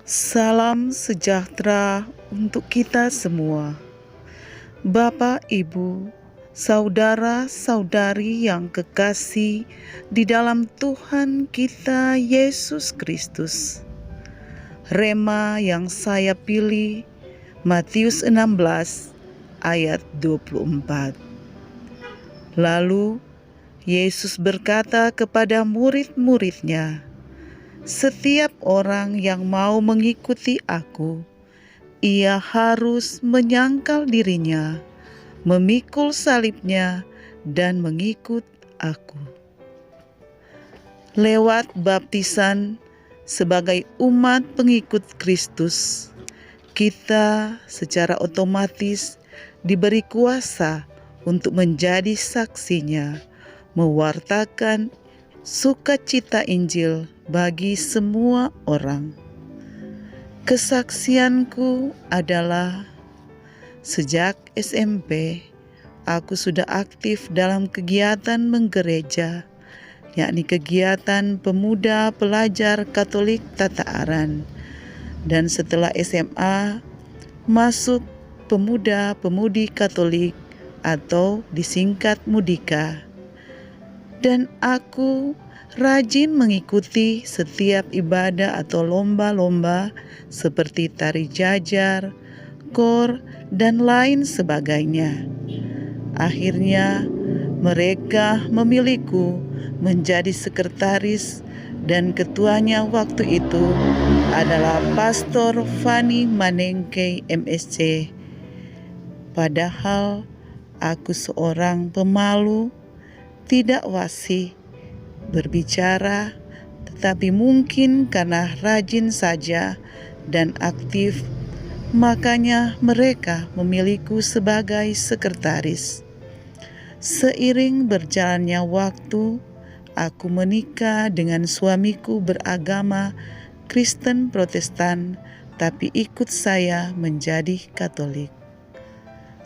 Salam sejahtera untuk kita semua. Bapak, Ibu, saudara-saudari yang kekasih di dalam Tuhan kita Yesus Kristus. Rema yang saya pilih, Matius 16 ayat 24. Lalu Yesus berkata kepada murid-muridnya, "Setiap orang yang mau mengikuti aku, ia harus menyangkal dirinya, memikul salibnya, dan mengikut aku." Lewat baptisan sebagai umat pengikut Kristus, kita secara otomatis diberi kuasa untuk menjadi saksinya, mewartakan sukacita Injil bagi semua orang. Kesaksianku adalah sejak SMP, aku sudah aktif dalam kegiatan menggereja, yakni kegiatan pemuda pelajar Katolik Tata Aran. Dan setelah SMA, masuk pemuda-pemudi Katolik atau disingkat Mudika. Dan aku rajin mengikuti setiap ibadah atau lomba-lomba seperti tari jajar, kor, dan lain sebagainya. Akhirnya mereka memilihku menjadi sekretaris, dan ketuanya waktu itu adalah Pastor Fani Manengke MSC. Padahal aku seorang pemalu, tidak fasih berbicara, tetapi mungkin karena rajin saja dan aktif, makanya mereka memilihku sebagai sekretaris. Seiring berjalannya waktu, aku menikah dengan suamiku beragama Kristen Protestan, tapi ikut saya menjadi Katolik.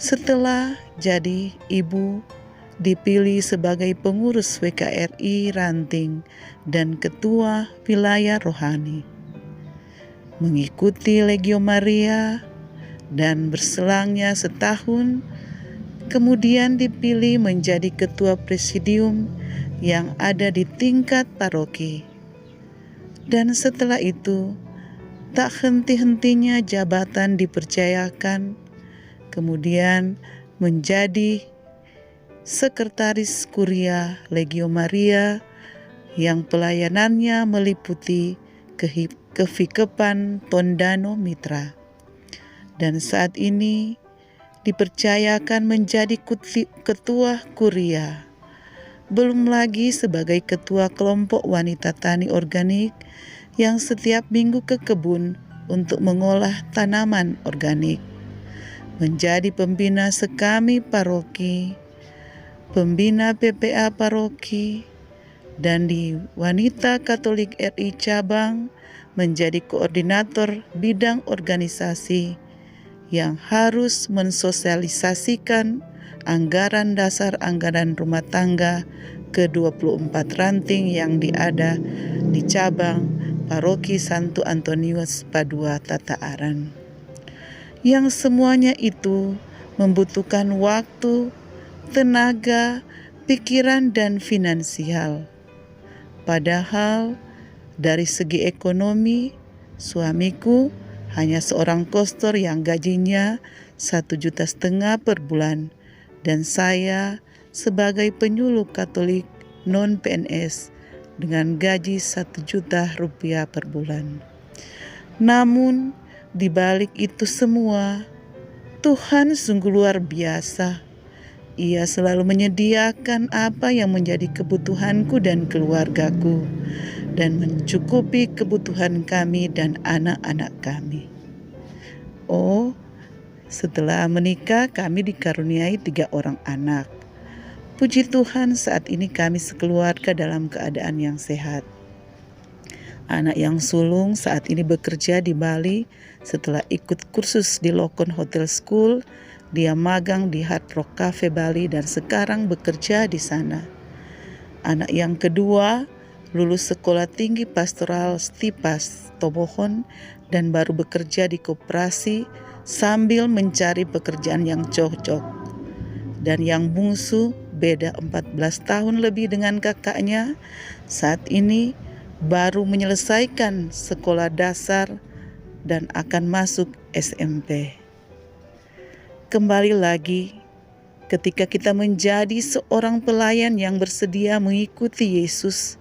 Setelah jadi ibu, dipilih sebagai pengurus WKRI Ranting dan ketua wilayah rohani. Mengikuti Legio Maria dan berselangnya setahun, kemudian dipilih menjadi ketua presidium yang ada di tingkat paroki. Dan setelah itu, tak henti-hentinya jabatan dipercayakan, kemudian menjadi Sekretaris Kuria Legio Maria yang pelayanannya meliputi Kevikepan Tondano Mitra. Dan saat ini dipercayakan menjadi ketua Kuria. Belum lagi sebagai ketua kelompok wanita tani organik yang setiap minggu ke kebun untuk mengolah tanaman organik. Menjadi pembina sekami paroki, pembina PPA paroki, dan di Wanita Katolik RI Cabang menjadi koordinator bidang organisasi yang harus mensosialisasikan anggaran dasar anggaran rumah tangga ke-24 ranting yang diada di cabang Paroki Santo Antonius Padua Tata Aran. Yang semuanya itu membutuhkan waktu, tenaga, pikiran, dan finansial. Padahal dari segi ekonomi, suamiku hanya seorang kostor yang gajinya 1,5 juta per bulan, dan saya sebagai penyuluh Katolik non-PNS dengan gaji 1 juta rupiah per bulan. Namun di balik itu semua, Tuhan sungguh luar biasa. Ia selalu menyediakan apa yang menjadi kebutuhanku dan keluargaku, dan mencukupi kebutuhan kami dan anak-anak kami. Oh, setelah menikah kami dikaruniai 3 orang anak. Puji Tuhan, saat ini kami sekeluarga dalam keadaan yang sehat. Anak yang sulung saat ini bekerja di Bali setelah ikut kursus di Lokon Hotel School. Dia magang di Hard Rock Cafe Bali dan sekarang bekerja di sana. Anak yang kedua lulus Sekolah Tinggi Pastoral Stipas Tomohon dan baru bekerja di koperasi sambil mencari pekerjaan yang cocok. Dan yang bungsu beda 14 tahun lebih dengan kakaknya, saat ini baru menyelesaikan sekolah dasar dan akan masuk SMP. Kembali lagi, ketika kita menjadi seorang pelayan yang bersedia mengikuti Yesus,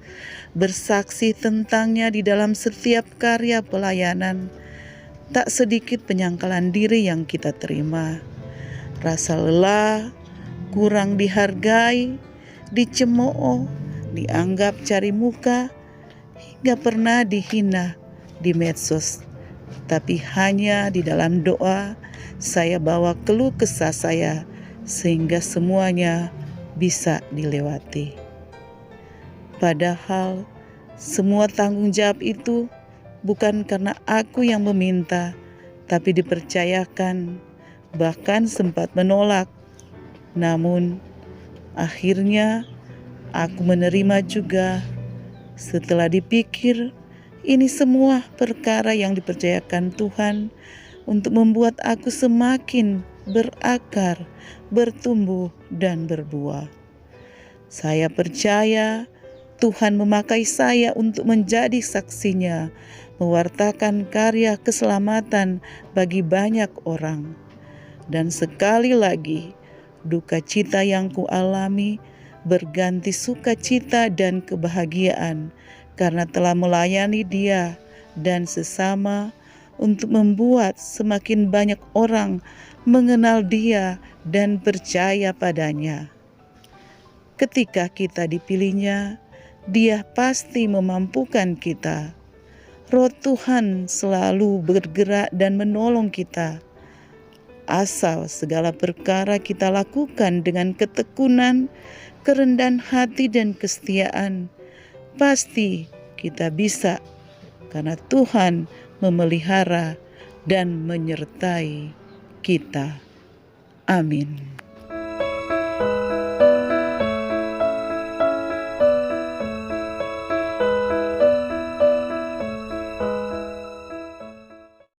bersaksi tentangnya di dalam setiap karya pelayanan, tak sedikit penyangkalan diri yang kita terima. Rasa lelah, kurang dihargai, dicemooh, dianggap cari muka, hingga pernah dihina di medsos. Tapi hanya di dalam doa saya bawa keluh kesah saya sehingga semuanya bisa dilewati. Padahal semua tanggung jawab itu bukan karena aku yang meminta, tapi dipercayakan, bahkan sempat menolak. Namun akhirnya aku menerima juga. Setelah dipikir, ini semua perkara yang dipercayakan Tuhan untuk membuat aku semakin berakar, bertumbuh, dan berbuah. Saya percaya Tuhan memakai saya untuk menjadi saksinya, mewartakan karya keselamatan bagi banyak orang. Dan sekali lagi, duka cita yang kualami berganti sukacita dan kebahagiaan karena telah melayani Dia dan sesama untuk membuat semakin banyak orang mengenal Dia dan percaya padanya. Ketika kita dipilihnya, Dia pasti memampukan kita. Roh Tuhan selalu bergerak dan menolong kita. Asal segala perkara kita lakukan dengan ketekunan, kerendahan hati dan kesetiaan, pasti kita bisa karena Tuhan memelihara dan menyertai kita. Amin.